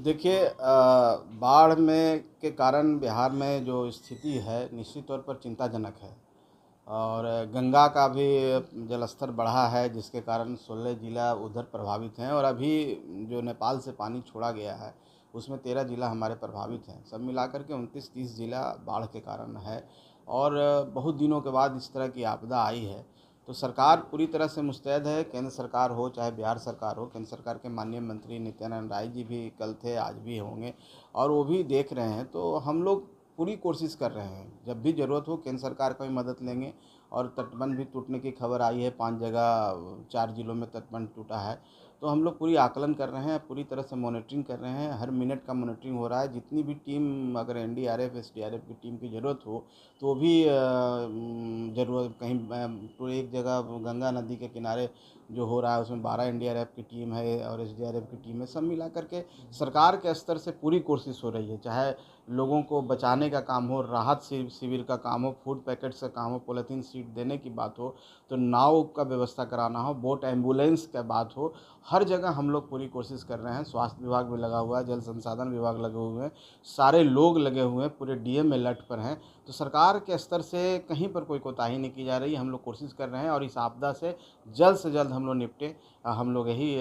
देखिए बाढ़ में के कारण बिहार में जो स्थिति है निश्चित तौर पर चिंताजनक है। और गंगा का भी जलस्तर बढ़ा है, जिसके कारण 16 जिला उधर प्रभावित हैं। और अभी जो नेपाल से पानी छोड़ा गया है उसमें 13 जिला हमारे प्रभावित हैं। सब मिलाकर के 29-30 जिला बाढ़ के कारण है। और बहुत दिनों के बाद इस तरह की आपदा आई है, तो सरकार पूरी तरह से मुस्तैद है। केंद्र सरकार हो चाहे बिहार सरकार हो, केंद्र सरकार के माननीय मंत्री नित्यानंद राय जी भी कल थे, आज भी होंगे और वो भी देख रहे हैं। तो हम लोग पूरी कोशिश कर रहे हैं, जब भी ज़रूरत हो केंद्र सरकार का भी मदद लेंगे। और तटबंध भी टूटने की खबर आई है, 5 जगह 4 जिलों में तटबंध टूटा है। तो हम लोग पूरी आकलन कर रहे हैं, पूरी तरह से मॉनिटरिंग कर रहे हैं, हर मिनट का मॉनिटरिंग हो रहा है। जितनी भी टीम, अगर एनडीआरएफ एसडीआरएफ की टीम की ज़रूरत हो तो वो भी ज़रूरत कहीं तो एक जगह गंगा नदी के किनारे जो हो रहा है उसमें 12 एनडीआरएफ की टीम है और एसडीआरएफ की टीम है। सब मिला करके सरकार के स्तर से पूरी कोशिश हो रही है, चाहे लोगों को बचाने का काम हो, राहत शिविर का काम हो, फूड पैकेट्स का काम हो, पॉलीथीन सीट देने की बात हो, तो नाव का व्यवस्था कराना हो, बोट एम्बुलेंस का बात हो, हर जगह हम लोग पूरी कोशिश कर रहे हैं। स्वास्थ्य विभाग भी लगा हुआ है, जल संसाधन विभाग लगे हुए हैं, सारे लोग लगे हुए हैं, पूरे डीएम अलर्ट पर हैं। तो सरकार के स्तर से कहीं पर कोई कोताही नहीं की जा रही है। हम लोग कोशिश कर रहे हैं और इस आपदा से जल्द हम लोग निपटें। हम लोग यही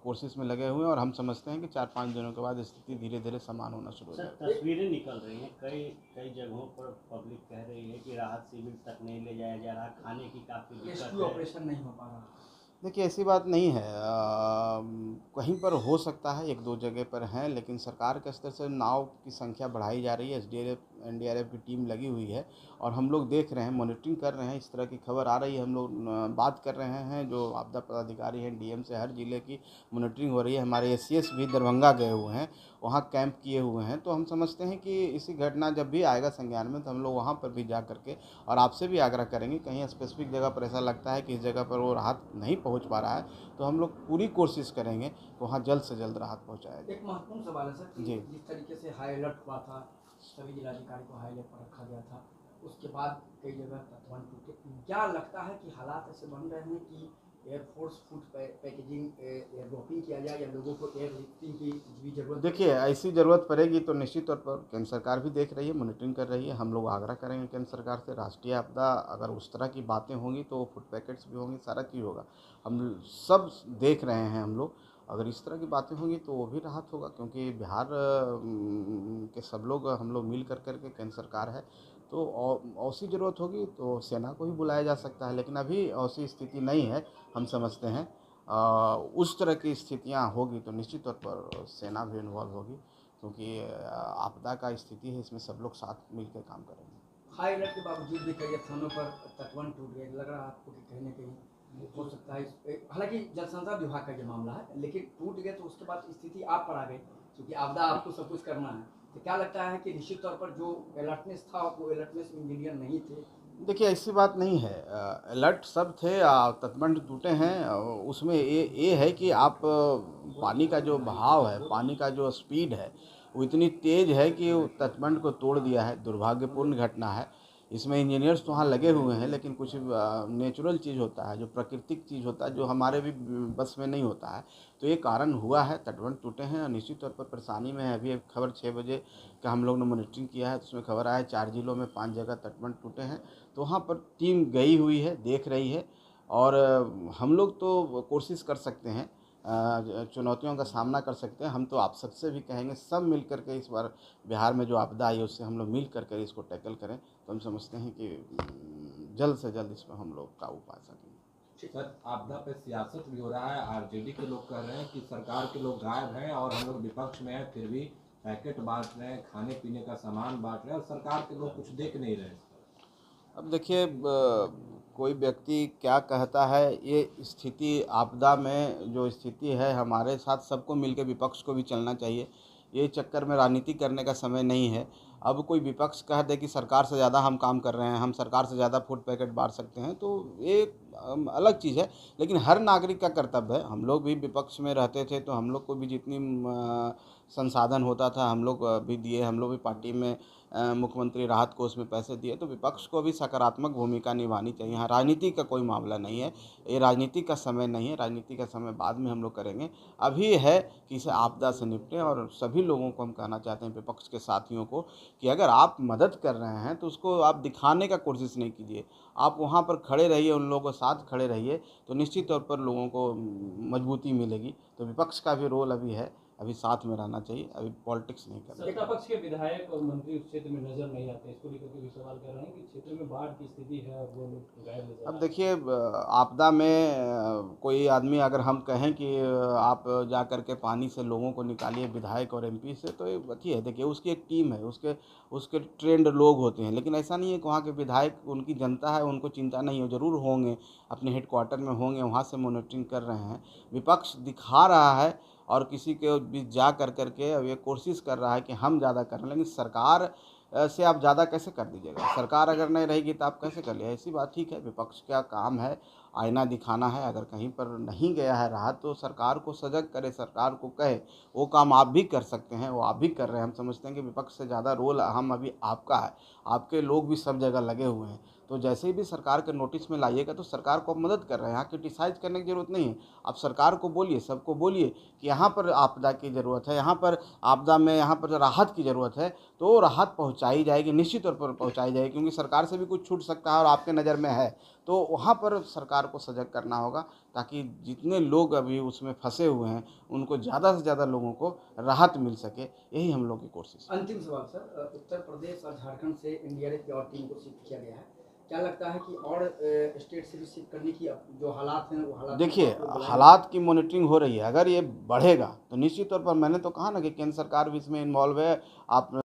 कोशिश में लगे हुए हैं और हम समझते हैं कि 4-5 दिनों के बाद स्थिति धीरे धीरे समान होना शुरू हो सर, जाएगी। तस्वीरें निकल रही हैं, कई कई जगहों पर पब्लिक कह रही है कि राहत शिविर तक नहीं ले जाया जा रहा, खाने की काफ़ी दिक्कत रेस्क्यू है। ऑपरेशन नहीं हो पा रहा। देखिए ऐसी बात नहीं है, कहीं पर हो सकता है, 1-2 जगह पर हैं, लेकिन सरकार के स्तर से नाव की संख्या बढ़ाई जा रही है। एसडीआरएफ एनडीआरएफ की टीम लगी हुई है और हम लोग देख रहे हैं, मॉनिटरिंग कर रहे हैं। इस तरह की खबर आ रही है, हम लोग बात कर रहे हैं, जो आपदा पदाधिकारी हैं डीएम से, हर जिले की मॉनिटरिंग हो रही है। हमारे एसीएस भी दरभंगा गए हुए हैं, वहाँ कैंप किए हुए हैं। तो हम समझते हैं कि इसी घटना जब भी आएगा संज्ञान में तो हम लोग वहाँ पर भी जा करके और आपसे भी आग्रह करेंगे, कहीं स्पेसिफिक जगह पर ऐसा लगता है कि इस जगह पर वो राहत नहीं पहुँच पा रहा है तो हम लोग पूरी कोशिश करेंगे कि वहाँ जल्द से जल्द राहत पहुँचाया जाए। एक महत्वपूर्ण सवाल है सर कि जी। जिस तरीके से हाई अलर्ट हुआ था, सभी जिलाधिकारी को हाई अलर्ट पर रखा गया था, उसके बाद कई जगह तटबंध टूटे। क्या लगता है कि हालात ऐसे बन रहे हैं कि air force food packaging air dropping किया जाए या लोगों को एयर लिफ्टिंग की भी जरूरत? देखिए ऐसी ज़रूरत पड़ेगी तो निश्चित तौर पर केंद्र सरकार भी देख रही है, मॉनिटरिंग कर रही है। हम लोग आग्रह करेंगे केंद्र सरकार से, राष्ट्रीय आपदा अगर उस तरह की बातें होंगी तो फूड पैकेट्स भी होंगी, सारा चीज़ होगा। हम सब देख रहे हैं हम लोग, अगर इस तरह की बातें होंगी तो वो भी राहत होगा, क्योंकि बिहार के सब लोग हम लोग मिल कर के केंद्र सरकार है। तो ऐसी ज़रूरत होगी तो सेना को भी बुलाया जा सकता है, लेकिन अभी ऐसी स्थिति नहीं है। हम समझते हैं उस तरह की स्थितियां होगी तो निश्चित तौर पर सेना भी इन्वॉल्व होगी, क्योंकि आपदा का स्थिति है, इसमें सब लोग साथ मिलकर काम करेंगे। हाई अलर्ट के बावजूद भी कई स्थानों पर तटबंध टूट गए, लग रहा है आपको कि कहीं ना कहीं हो सकता है हालांकि जल संसाधन विभाग का ये मामला है, लेकिन टूट गए तो उसके बाद स्थिति आप पर आ गई, क्योंकि आपदा आपको सब कुछ करना है। तो क्या लगता है कि निश्चित तौर पर जो अलर्टनेस था वो अलर्टनेस इंजीनियर नहीं थे? देखिए ऐसी बात नहीं है, अलर्ट सब थे, तटबंध टूटे हैं। उसमें ये है कि आप पानी का जो बहाव है, पानी का जो स्पीड है वो इतनी तेज़ है कि वो तटबंध को तोड़ दिया है। दुर्भाग्यपूर्ण घटना है। इसमें इंजीनियर्स तो वहाँ लगे हुए हैं, लेकिन कुछ नेचुरल चीज़ होता है, जो प्राकृतिक चीज़ होता है, जो हमारे भी बस में नहीं होता है। तो ये कारण हुआ है, तटबंध टूटे हैं और निश्चित तौर पर परेशानी में है। अभी एक खबर 6 बजे का हम लोग ने मॉनिटरिंग किया है, तो उसमें खबर आया है 4 जिलों में 5 जगह तटबंध टूटे हैं। तो वहाँ पर टीम गई हुई है, देख रही है। और हम लोग तो कोशिश कर सकते हैं, चुनौतियों का सामना कर सकते हैं। हम तो आप सबसे भी कहेंगे सब मिल कर के इस बार बिहार में जो आपदा आई है उससे हम लोग मिल कर के इसको टैकल करें, तो हम समझते हैं कि जल्द से जल्द इस पर हम लोग काबू पा सकेंगे। सर, आपदा पे सियासत भी हो रहा है। आरजेडी के लोग कह रहे हैं कि सरकार के लोग गायब हैं और हम लोग विपक्ष में हैं, फिर भी पैकेट बांट रहे हैं, खाने पीने का सामान बांट रहे हैं और सरकार के लोग कुछ देख नहीं रहे। अब देखिए कोई व्यक्ति क्या कहता है, ये स्थिति आपदा में जो स्थिति है हमारे साथ सबको मिलकर विपक्ष को भी चलना चाहिए। ये चक्कर में राजनीति करने का समय नहीं है। अब कोई विपक्ष कह दे कि सरकार से ज़्यादा हम काम कर रहे हैं, हम सरकार से ज़्यादा फूड पैकेट बांट सकते हैं, तो ये अलग चीज़ है। लेकिन हर नागरिक का कर्तव्य है, हम लोग भी विपक्ष में रहते थे तो हम लोग को भी जितनी संसाधन होता था हम लोग भी दिए, हम लोग भी पार्टी में मुख्यमंत्री राहत कोष में पैसे दिए। तो विपक्ष को भी सकारात्मक भूमिका निभानी चाहिए। यहाँ राजनीति का कोई मामला नहीं है, ये राजनीति का समय नहीं है, राजनीति का समय बाद में हम लोग करेंगे। अभी है कि इसे आपदा से निपटें। और सभी लोगों को हम कहना चाहते हैं, विपक्ष के साथियों को, कि अगर आप मदद कर रहे हैं तो उसको आप दिखाने का कोशिश नहीं कीजिए। आप वहाँ पर खड़े रहिए, उन लोगों के साथ खड़े रहिए, तो निश्चित तौर पर लोगों को मजबूती मिलेगी। तो विपक्ष का भी रोल अभी है, अभी साथ में रहना चाहिए, अभी पॉलिटिक्स नहीं करना। सत्ता पक्ष के विधायक और मंत्री उस क्षेत्र में नजर नहीं आते, इसको लेकर के भी सवाल कर रहे हैं कि क्षेत्र में बाढ़ की स्थिति है और वो लोग गायब नजर अब देखिए, आपदा में कोई आदमी अगर हम कहें कि आप जा कर के पानी से लोगों को निकालिए विधायक और एमपी से, तो ये अच्छी है। देखिए, उसकी एक टीम है, उसके ट्रेंड लोग होते हैं। लेकिन ऐसा नहीं है कि वहाँ के विधायक, उनकी जनता है, उनको चिंता नहीं हो, ज़रूर होंगे, अपने हेडक्वार्टर में होंगे, वहाँ से मॉनिटरिंग कर रहे हैं। विपक्ष दिखा रहा है और किसी के बीच जा कर के अब ये कोशिश कर रहा है कि हम ज़्यादा कर रहे हैं। लेकिन सरकार से आप ज़्यादा कैसे कर दीजिएगा? सरकार अगर नहीं रहेगी तो आप कैसे कर लिए? ऐसी बात। ठीक है, विपक्ष का काम है आईना दिखाना है। अगर कहीं पर नहीं गया है राहत तो सरकार को सजग करे, सरकार को कहे। वो काम आप भी कर सकते हैं, वो आप भी कर रहे हैं। हम समझते हैं कि विपक्ष से ज़्यादा रोल अहम अभी आपका है। आपके लोग भी सब जगह लगे हुए हैं। तो जैसे ही भी सरकार के नोटिस में लाइएगा तो सरकार को आप मदद कर रहे हैं। यहाँ क्रिटिसाइज करने की ज़रूरत नहीं है। आप सरकार को बोलिए, सबको बोलिए कि यहाँ पर आपदा की ज़रूरत है, यहाँ पर आपदा में यहाँ पर राहत की ज़रूरत है, तो राहत पहुँचाई जाएगी, निश्चित तौर पर पहुँचाई जाएगी। क्योंकि सरकार से भी कुछ छूट सकता है और आपके नज़र में है, तो वहाँ पर सरकार को सजग करना होगा, ताकि जितने लोग अभी उसमें फंसे हुए हैं उनको ज़्यादा से ज़्यादा लोगों को राहत मिल सके। यही हम लोग की कोशिश है। अंतिम सवाल सर, उत्तर प्रदेश और झारखंड से एनडीआरएफ की और टीम को शिफ्ट किया गया है, क्या लगता है कि और स्टेट से भी शिफ्ट करने की अब जो हालात हैं वो हालात? देखिए, हालात की मॉनिटरिंग हो रही है। अगर ये बढ़ेगा तो निश्चित तौर पर, मैंने तो कहा ना कि केंद्र सरकार भी इसमें इन्वॉल्व है। आप